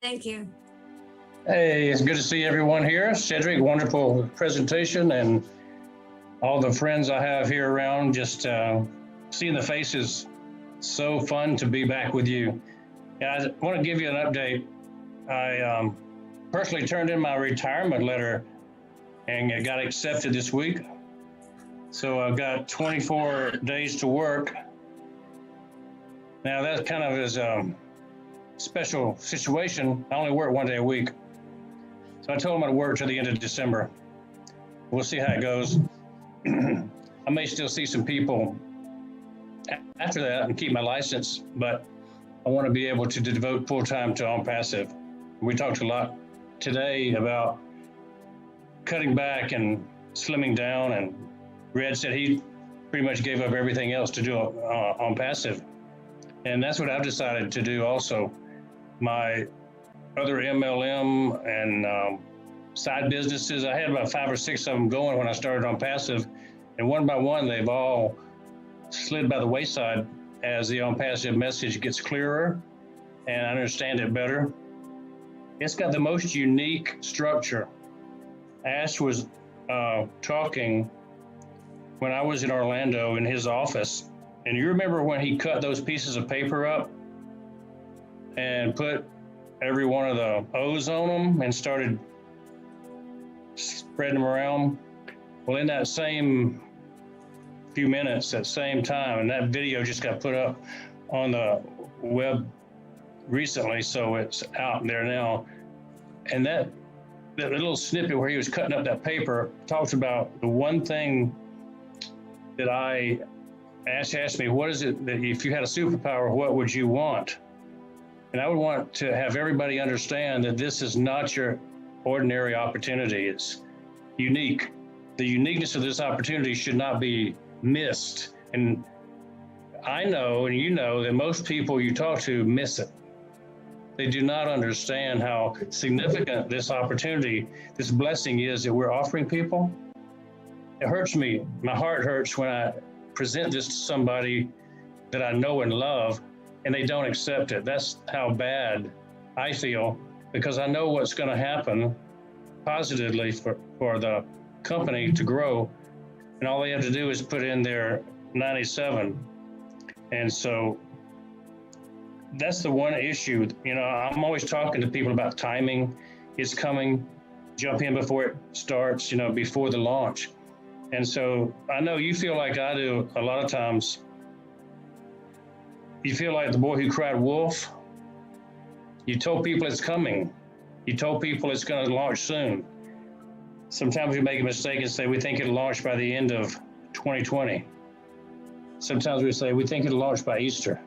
Thank you. Hey, it's good to see everyone here. Cedric, wonderful presentation, and all the friends I have here around. Just seeing the faces, so fun to be back with you. Yeah, I want to give you an update. I personally turned in my retirement letter and it got accepted this week. So I've got 24 days to work. Now that kind of is a special situation. I only work one day a week. So I told them I'd work till the end of December. We'll see how it goes. I may still see some people after that and keep my license, but I want to be able to devote full time to Onpassive. We talked a lot today about cutting back and slimming down, and Red said he pretty much gave up everything else to do Onpassive. And that's what I've decided to do also. My other MLM and side businesses, I had about 5 or 6 of them going when I started Onpassive, and one by one, they've all slid by the wayside as the Onpassive message gets clearer and I understand it better. It's got the most unique structure. Ash was talking when I was in Orlando in his office, and you remember when he cut those pieces of paper up and put every one of the O's on them and started spreading them around? Well, in that same few minutes, that same time, and that video just got put up on the web recently, so it's out there now. And that little snippet where he was cutting up that paper talks about the one thing that Ash asked me, what is it that if you had a superpower, what would you want? And I would want to have everybody understand that this is not your ordinary opportunity. It's unique. The uniqueness of this opportunity should not be missed. And I know, and you know, that most people you talk to miss it. They do not understand how significant this opportunity, this blessing is that we're offering people. It hurts me. My heart hurts when I present this to somebody that I know and love, and they don't accept it. That's how bad I feel, because I know what's going to happen positively for the company to grow, and all they have to do is put in their 97. And so that's the one issue. You know, I'm always talking to people about timing. It's coming. Jump in before it starts, you know, before the launch. And so I know you feel like I do a lot of times. You feel like the boy who cried wolf. You told people it's coming. You told people it's going to launch soon. Sometimes we make a mistake and say we think it'll launch by the end of 2020. Sometimes we say we think it'll launch by Easter.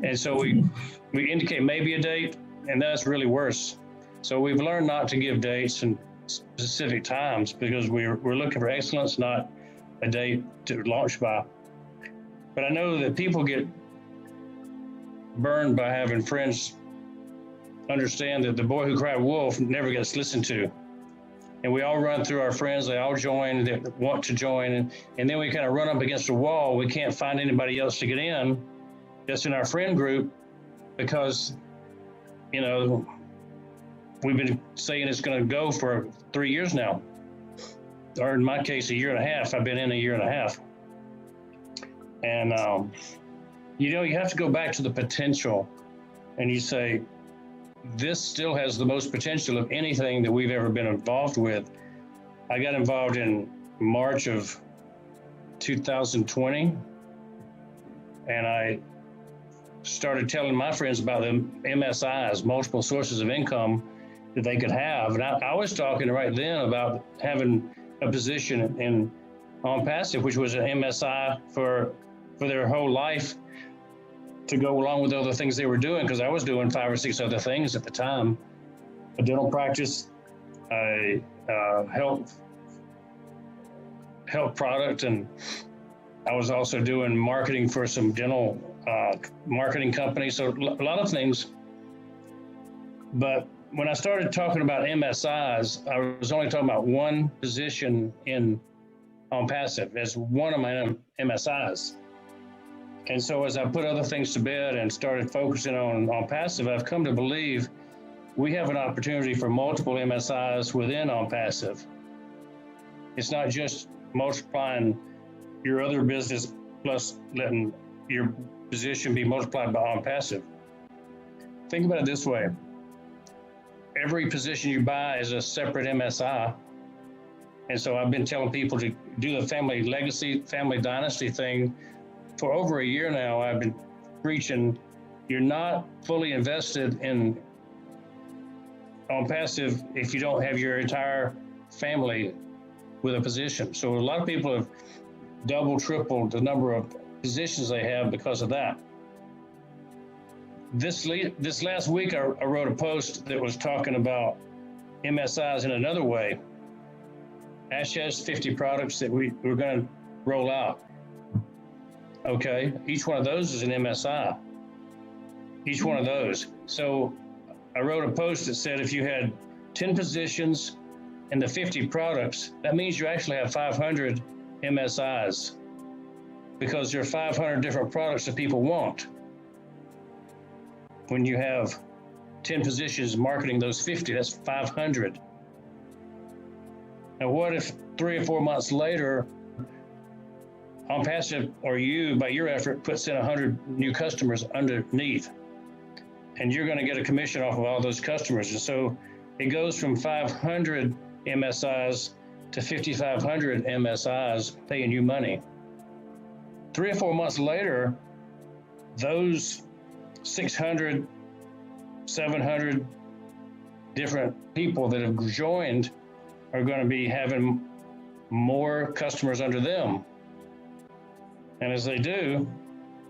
And so we indicate maybe a date, and that's really worse. So we've learned not to give dates and specific times because we're looking for excellence, not a date to launch by. But I know that people get burned by having friends understand that the boy who cried wolf never gets listened to. And we all run through our friends, they all join, they want to join, and then we kind of run up against a wall. We can't find anybody else to get in, just in our friend group, because, you know, we've been saying it's going to go for 3 years now, or in my case, 1.5 years. I've been in 1.5 years. And, you know, you have to go back to the potential, and you say, this still has the most potential of anything that we've ever been involved with. I got involved in March of 2020, and I started telling my friends about the MSIs, multiple sources of income that they could have. And I was talking right then about having a position in Onpassive, which was an MSI for their whole life, to go along with other things they were doing, because I was doing 5 or 6 other things at the time: a dental practice, a health product, and I was also doing marketing for some dental marketing companies, so a lot of things. But when I started talking about MSIs, I was only talking about one position in Onpassive as one of my MSIs. And so as I put other things to bed and started focusing on passive, I've come to believe we have an opportunity for multiple MSIs within Onpassive. It's not just multiplying your other business plus letting your position be multiplied by Onpassive. Think about it this way. Every position you buy is a separate MSI. And so I've been telling people to do the family legacy, family dynasty thing for over a year now. I've been preaching, you're not fully invested in Onpassive if you don't have your entire family with a position. So a lot of people have doubled, tripled the number of positions they have because of that. This last week, I wrote a post that was talking about MSIs in another way. Ash has 50 products that we're going to roll out. Okay, each one of those is an MSI. Each one of those. So I wrote a post that said if you had 10 positions and the 50 products, that means you actually have 500 MSIs because there are 500 different products that people want. When you have 10 positions marketing those 50, that's 500. Now, what if 3 or 4 months later, Onpassive or you, by your effort, puts in 100 new customers underneath, and you're going to get a commission off of all those customers. And so it goes from 500 MSIs to 5,500 MSIs paying you money. 3 or 4 months later, those 600, 700 different people that have joined are going to be having more customers under them. And as they do,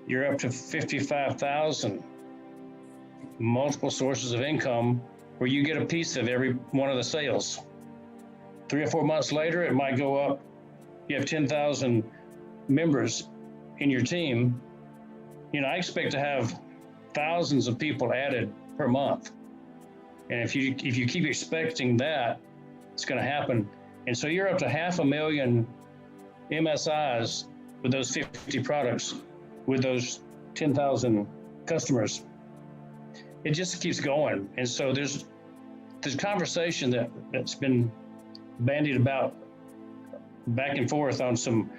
you're up to 55,000 multiple sources of income where you get a piece of every one of the sales. 3 or 4 months later, it might go up. You have 10,000 members in your team. You know, I expect to have thousands of people added per month. And if you keep expecting that, it's going to happen. And so you're up to 500,000 MSIs with those 50 products, with those 10,000 customers. It just keeps going. And so there's conversation that's been bandied about back and forth on some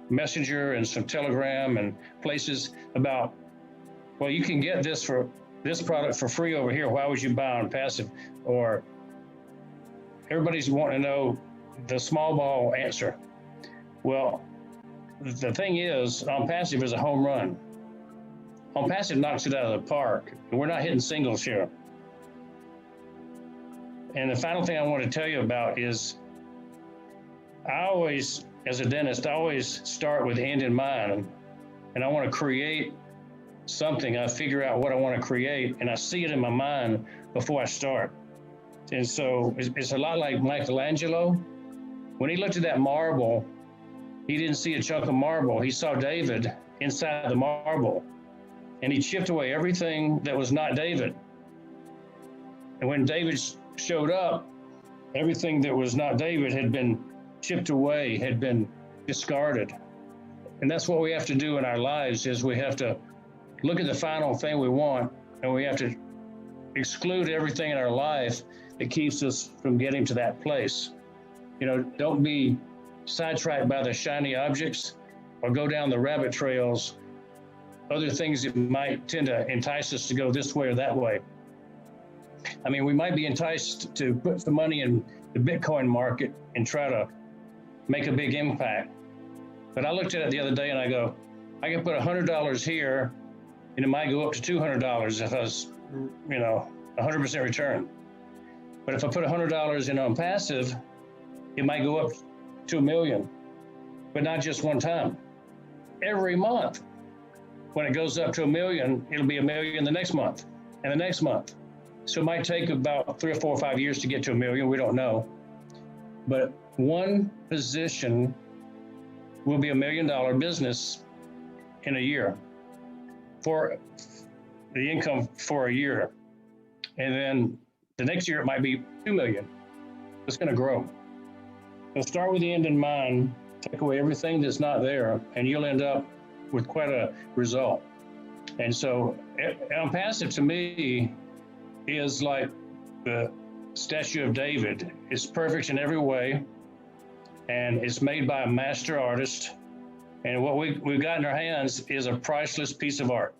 Messenger and some Telegram and places about, well, you can get this product for free over here. Why would you buy Onpassive? Or everybody's wanting to know the small ball answer. Well, the thing is, Onpassive is a home run. Onpassive knocks it out of the park. We're not hitting singles here. And the final thing I want to tell you about is I always, as a dentist, I always start with the end in mind. And I want to create something. I figure out what I want to create, and I see it in my mind before I start. And so it's a lot like Michelangelo. When he looked at that marble, he didn't see a chunk of marble. He saw David inside the marble. And he chipped away everything that was not David. And when David showed up, everything that was not David had been chipped away, had been discarded. And that's what we have to do in our lives, is we have to look at the final thing we want, and we have to exclude everything in our life that keeps us from getting to that place. You know, don't be sidetracked by the shiny objects or go down the rabbit trails, other things that might tend to entice us to go this way or that way. I mean, we might be enticed to put some money in the Bitcoin market and try to make a big impact. But I looked at it the other day and I go, I can put $100 here and it might go up to $200 if I was, 100% return. But if I put $100 in Onpassive, it might go up to $1 million, but not just one time. Every month, when it goes up to $1 million, it'll be $1 million the next month and the next month. So it might take about 3 or 4 or 5 years to get to $1 million. We don't know. But one position will be $1 million business in a year for the income for a year. And then the next year it might be 2 million. It's going to grow. So start with the end in mind, take away everything that's not there, and you'll end up with quite a result. And so Onpassive to me is like the statue of David. It's perfect in every way, and it's made by a master artist. And what we've got in our hands is a priceless piece of art.